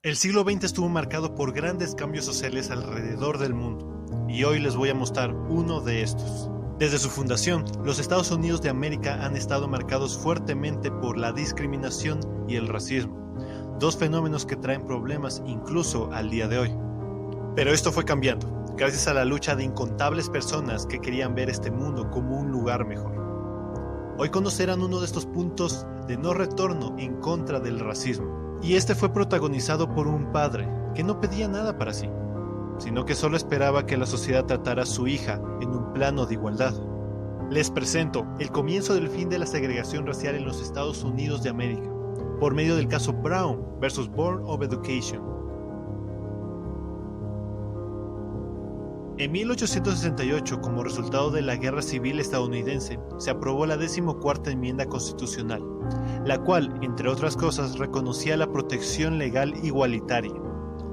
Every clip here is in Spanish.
El siglo XX estuvo marcado por grandes cambios sociales alrededor del mundo, y hoy les voy a mostrar uno de estos. Desde su fundación, los Estados Unidos de América han estado marcados fuertemente por la discriminación y el racismo, dos fenómenos que traen problemas incluso al día de hoy. Pero esto fue cambiando, gracias a la lucha de incontables personas que querían ver este mundo como un lugar mejor. Hoy conocerán uno de estos puntos de no retorno en contra del racismo. Y este fue protagonizado por un padre que no pedía nada para sí, sino que solo esperaba que la sociedad tratara a su hija en un plano de igualdad. Les presento el comienzo del fin de la segregación racial en los Estados Unidos de América, por medio del caso Brown versus Board of Education. En 1868, como resultado de la Guerra Civil estadounidense, se aprobó la 14ª enmienda constitucional, la cual, entre otras cosas, reconocía la protección legal igualitaria.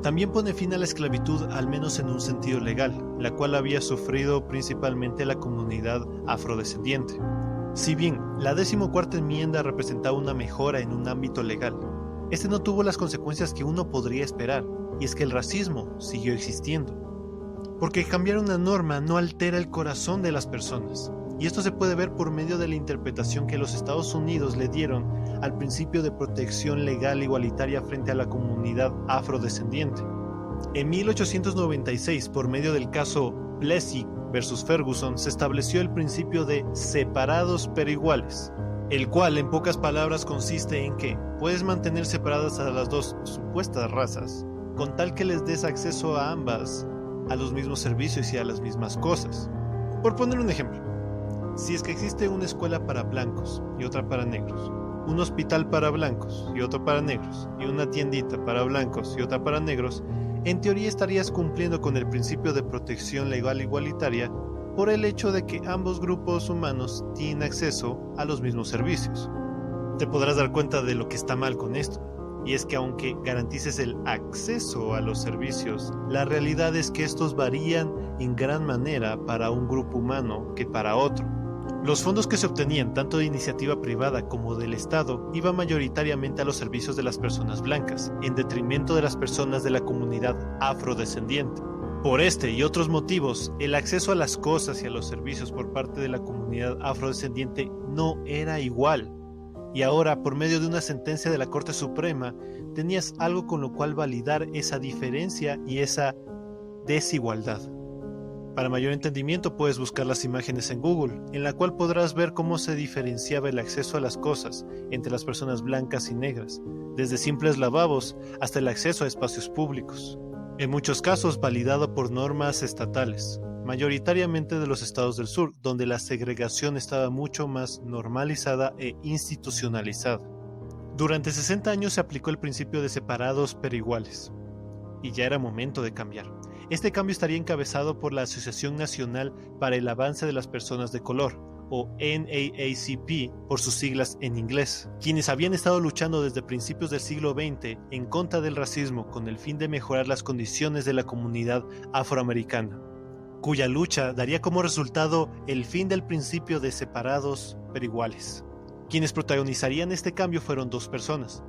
También pone fin a la esclavitud, al menos en un sentido legal, la cual había sufrido principalmente la comunidad afrodescendiente. Si bien la 14ª enmienda representaba una mejora en un ámbito legal, este no tuvo las consecuencias que uno podría esperar, y es que el racismo siguió existiendo. Porque cambiar una norma no altera el corazón de las personas, y esto se puede ver por medio de la interpretación que los Estados Unidos le dieron al principio de protección legal igualitaria frente a la comunidad afrodescendiente. En 1896, por medio del caso Plessy versus Ferguson, se estableció el principio de separados pero iguales, el cual en pocas palabras consiste en que puedes mantener separadas a las dos supuestas razas, con tal que les des acceso a ambas a los mismos servicios y a las mismas cosas. Por poner un ejemplo, si es que existe una escuela para blancos y otra para negros, un hospital para blancos y otro para negros, y una tiendita para blancos y otra para negros, en teoría estarías cumpliendo con el principio de protección legal igualitaria por el hecho de que ambos grupos humanos tienen acceso a los mismos servicios. Te podrás dar cuenta de lo que está mal con esto. Y es que aunque garantices el acceso a los servicios, la realidad es que estos varían en gran manera para un grupo humano que para otro. Los fondos que se obtenían tanto de iniciativa privada como del Estado iban mayoritariamente a los servicios de las personas blancas, en detrimento de las personas de la comunidad afrodescendiente. Por este y otros motivos, el acceso a las cosas y a los servicios por parte de la comunidad afrodescendiente no era igual. Y ahora, por medio de una sentencia de la Corte Suprema, tenías algo con lo cual validar esa diferencia y esa desigualdad. Para mayor entendimiento puedes buscar las imágenes en Google, en la cual podrás ver cómo se diferenciaba el acceso a las cosas entre las personas blancas y negras, desde simples lavabos hasta el acceso a espacios públicos. En muchos casos validado por normas estatales, mayoritariamente de los estados del sur, donde la segregación estaba mucho más normalizada e institucionalizada. Durante 60 años se aplicó el principio de separados pero iguales, y ya era momento de cambiar. Este cambio estaría encabezado por la Asociación Nacional para el Avance de las Personas de Color, o NAACP por sus siglas en inglés, quienes habían estado luchando desde principios del siglo XX en contra del racismo con el fin de mejorar las condiciones de la comunidad afroamericana, cuya lucha daría como resultado el fin del principio de separados pero iguales. Quienes protagonizarían este cambio fueron dos personas.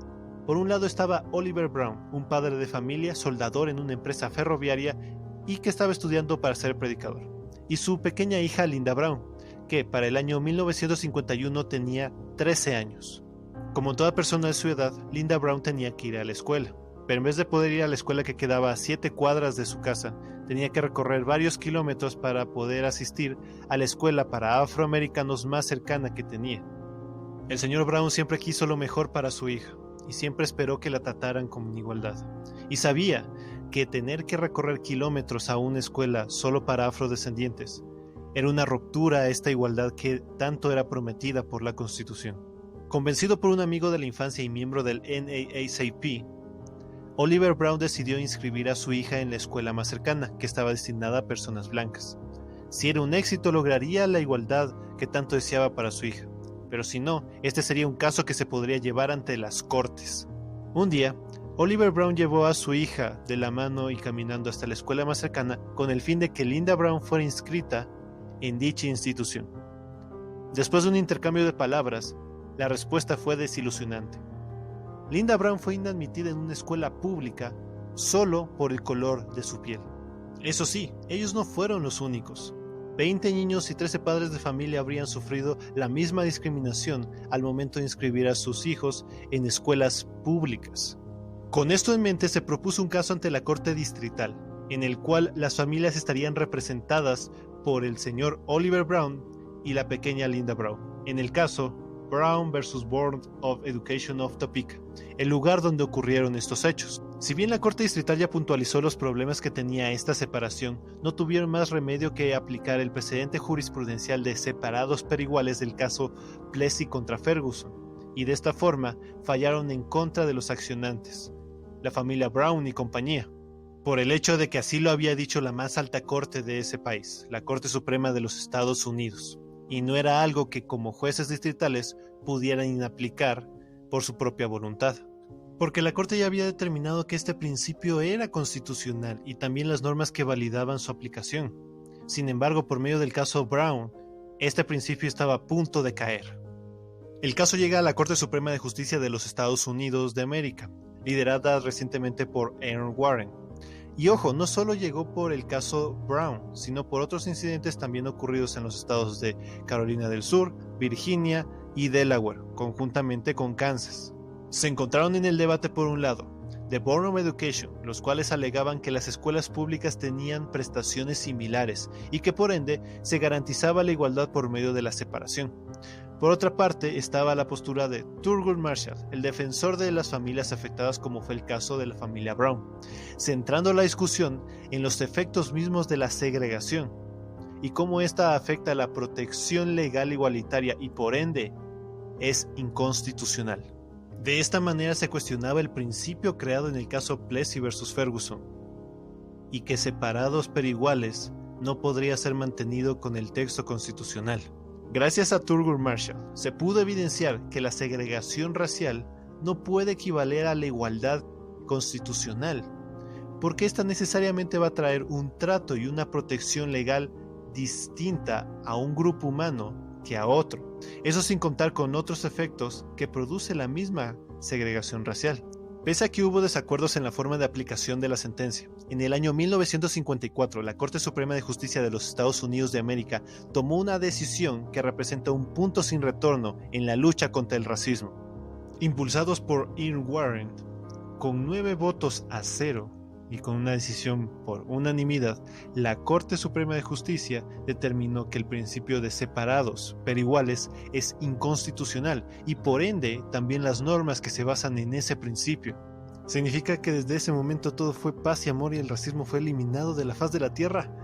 Por un lado estaba Oliver Brown, un padre de familia, soldador en una empresa ferroviaria y que estaba estudiando para ser predicador, y su pequeña hija Linda Brown, que para el año 1951 tenía 13 años. Como toda persona de su edad, Linda Brown tenía que ir a la escuela. Pero en vez de poder ir a la escuela que quedaba a 7 cuadras de su casa, tenía que recorrer varios kilómetros para poder asistir a la escuela para afroamericanos más cercana que tenía. El señor Brown siempre quiso lo mejor para su hija, y siempre esperó que la trataran con igualdad. Y sabía que tener que recorrer kilómetros a una escuela solo para afrodescendientes era una ruptura a esta igualdad que tanto era prometida por la Constitución. Convencido por un amigo de la infancia y miembro del NAACP, Oliver Brown decidió inscribir a su hija en la escuela más cercana, que estaba destinada a personas blancas. Si era un éxito, lograría la igualdad que tanto deseaba para su hija, pero si no, este sería un caso que se podría llevar ante las cortes. Un día, Oliver Brown llevó a su hija de la mano y caminando hasta la escuela más cercana con el fin de que Linda Brown fuera inscrita en dicha institución. Después de un intercambio de palabras, la respuesta fue desilusionante. Linda Brown fue inadmitida en una escuela pública solo por el color de su piel. Eso sí, ellos no fueron los únicos. 20 niños y 13 padres de familia habrían sufrido la misma discriminación al momento de inscribir a sus hijos en escuelas públicas. Con esto en mente se propuso un caso ante la Corte Distrital, en el cual las familias estarían representadas por el señor Oliver Brown y la pequeña Linda Brown. En el caso Brown vs. Board of Education of Topeka, el lugar donde ocurrieron estos hechos. Si bien la Corte Distrital ya puntualizó los problemas que tenía esta separación, no tuvieron más remedio que aplicar el precedente jurisprudencial de separados pero iguales del caso Plessy contra Ferguson, y de esta forma fallaron en contra de los accionantes, la familia Brown y compañía, por el hecho de que así lo había dicho la más alta corte de ese país, la Corte Suprema de los Estados Unidos, y no era algo que como jueces distritales pudieran inaplicar por su propia voluntad. Porque la Corte ya había determinado que este principio era constitucional y también las normas que validaban su aplicación. Sin embargo, por medio del caso Brown, este principio estaba a punto de caer. El caso llega a la Corte Suprema de Justicia de los Estados Unidos de América, liderada recientemente por Aaron Warren. Y ojo, no solo llegó por el caso Brown, sino por otros incidentes también ocurridos en los estados de Carolina del Sur, Virginia y Delaware, conjuntamente con Kansas. Se encontraron en el debate por un lado, The Board of Education, los cuales alegaban que las escuelas públicas tenían prestaciones similares y que por ende se garantizaba la igualdad por medio de la separación. Por otra parte estaba la postura de Thurgood Marshall, el defensor de las familias afectadas como fue el caso de la familia Brown, centrando la discusión en los efectos mismos de la segregación y cómo esta afecta a la protección legal igualitaria y por ende es inconstitucional. De esta manera se cuestionaba el principio creado en el caso Plessy vs. Ferguson, y que separados pero iguales no podría ser mantenido con el texto constitucional. Gracias a Thurgood Marshall, se pudo evidenciar que la segregación racial no puede equivaler a la igualdad constitucional, porque esta necesariamente va a traer un trato y una protección legal distinta a un grupo humano que a otro. Eso sin contar con otros efectos que produce la misma segregación racial. Pese a que hubo desacuerdos en la forma de aplicación de la sentencia, en el año 1954 la Corte Suprema de Justicia de los Estados Unidos de América tomó una decisión que representa un punto sin retorno en la lucha contra el racismo. Impulsados por Aaron Warren, con 9 votos a 0 y con una decisión por unanimidad, la Corte Suprema de Justicia determinó que el principio de separados pero iguales es inconstitucional y por ende también las normas que se basan en ese principio. ¿Significa que desde ese momento todo fue paz y amor y el racismo fue eliminado de la faz de la tierra?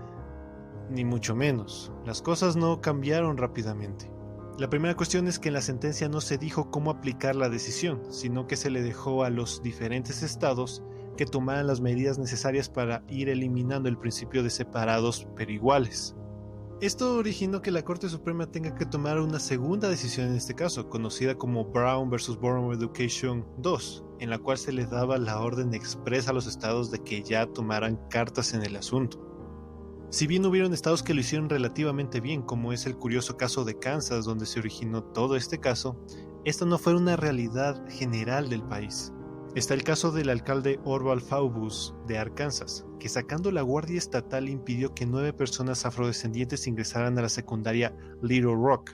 Ni mucho menos. Las cosas no cambiaron rápidamente. La primera cuestión es que en la sentencia no se dijo cómo aplicar la decisión, sino que se le dejó a los diferentes estados que tomaran las medidas necesarias para ir eliminando el principio de separados pero iguales. Esto originó que la Corte Suprema tenga que tomar una segunda decisión en este caso, conocida como Brown vs. Board of Education 2, en la cual se les daba la orden expresa a los estados de que ya tomaran cartas en el asunto. Si bien hubieron estados que lo hicieron relativamente bien, como es el curioso caso de Kansas donde se originó todo este caso, esta no fue una realidad general del país. Está el caso del alcalde Orval Faubus de Arkansas, que sacando la guardia estatal impidió que 9 personas afrodescendientes ingresaran a la secundaria Little Rock,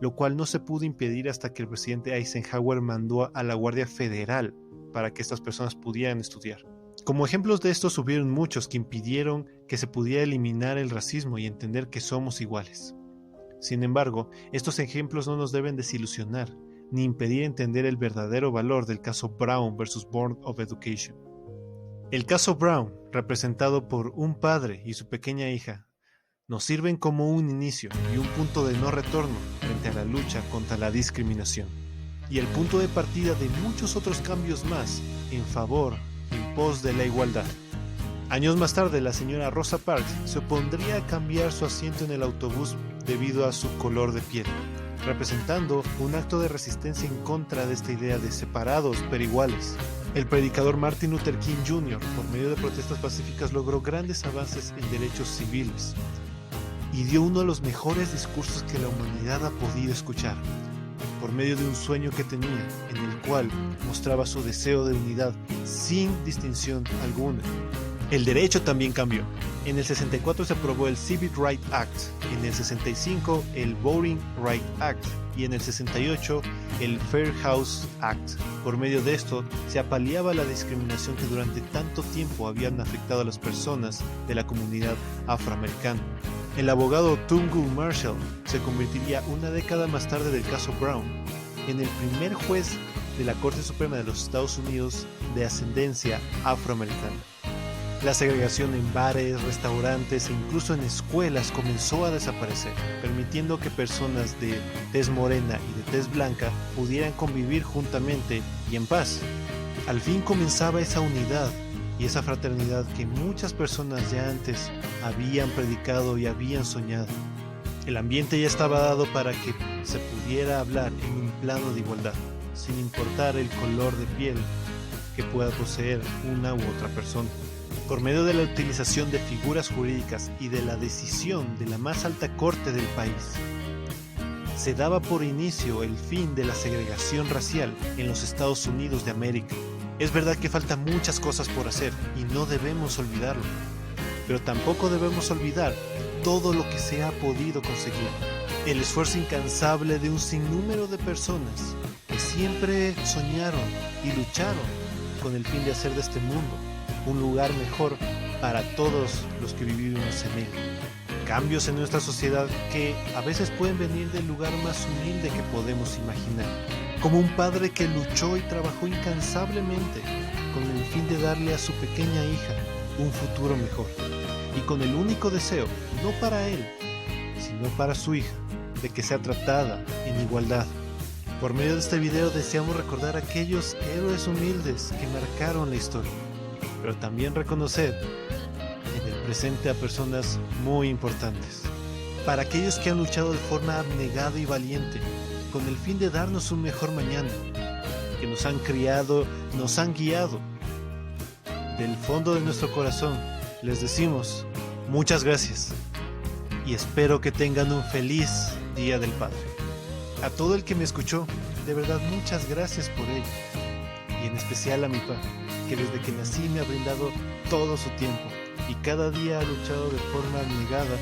lo cual no se pudo impedir hasta que el presidente Eisenhower mandó a la Guardia Federal para que estas personas pudieran estudiar. Como ejemplos de estos hubieron muchos que impidieron que se pudiera eliminar el racismo y entender que somos iguales. Sin embargo, estos ejemplos no nos deben desilusionar, ni impedir entender el verdadero valor del caso Brown vs. Board of Education. El caso Brown, representado por un padre y su pequeña hija, nos sirven como un inicio y un punto de no retorno frente a la lucha contra la discriminación, y el punto de partida de muchos otros cambios más en favor y en pos de la igualdad. Años más tarde, la señora Rosa Parks se opondría a cambiar su asiento en el autobús debido a su color de piel, representando un acto de resistencia en contra de esta idea de separados pero iguales. El predicador Martin Luther King Jr., por medio de protestas pacíficas, logró grandes avances en derechos civiles y dio uno de los mejores discursos que la humanidad ha podido escuchar. por medio de un sueño que tenía, en el cual mostraba su deseo de unidad sin distinción alguna. El derecho también cambió. En el 64 se aprobó el Civil Rights Act, en el 65 el Voting Rights Act y en el 68 el Fair House Act. Por medio de esto se apaleaba la discriminación que durante tanto tiempo habían afectado a las personas de la comunidad afroamericana. El abogado Thurgood Marshall se convertiría una década más tarde del caso Brown en el primer juez de la Corte Suprema de los Estados Unidos de ascendencia afroamericana. La segregación en bares, restaurantes e incluso en escuelas comenzó a desaparecer, permitiendo que personas de tez morena y de tez blanca pudieran convivir juntamente y en paz. Al fin comenzaba esa unidad y esa fraternidad que muchas personas ya antes habían predicado y habían soñado. El ambiente ya estaba dado para que se pudiera hablar en un plano de igualdad, sin importar el color de piel que pueda poseer una u otra persona. Por medio de la utilización de figuras jurídicas y de la decisión de la más alta corte del país, se daba por inicio el fin de la segregación racial en los Estados Unidos de América. Es verdad que faltan muchas cosas por hacer y no debemos olvidarlo, pero tampoco debemos olvidar todo lo que se ha podido conseguir. El esfuerzo incansable de un sinnúmero de personas que siempre soñaron y lucharon con el fin de hacer de este mundo un lugar mejor para todos los que vivimos en él. Cambios en nuestra sociedad que a veces pueden venir del lugar más humilde que podemos imaginar, como un padre que luchó y trabajó incansablemente con el fin de darle a su pequeña hija un futuro mejor, y con el único deseo, no para él, sino para su hija, de que sea tratada en igualdad. Por medio de este video deseamos recordar a aquellos héroes humildes que marcaron la historia, pero también reconocer en el presente a personas muy importantes. Para aquellos que han luchado de forma abnegada y valiente, con el fin de darnos un mejor mañana, que nos han criado, nos han guiado. Del fondo de nuestro corazón les decimos muchas gracias y espero que tengan un feliz Día del Padre. A todo el que me escuchó, de verdad muchas gracias por ello, y en especial a mi papá, que desde que nací me ha brindado todo su tiempo y cada día ha luchado de forma abnegada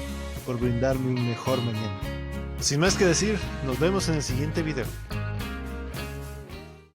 por brindarme un mejor mañana. Sin más que decir, nos vemos en el siguiente video.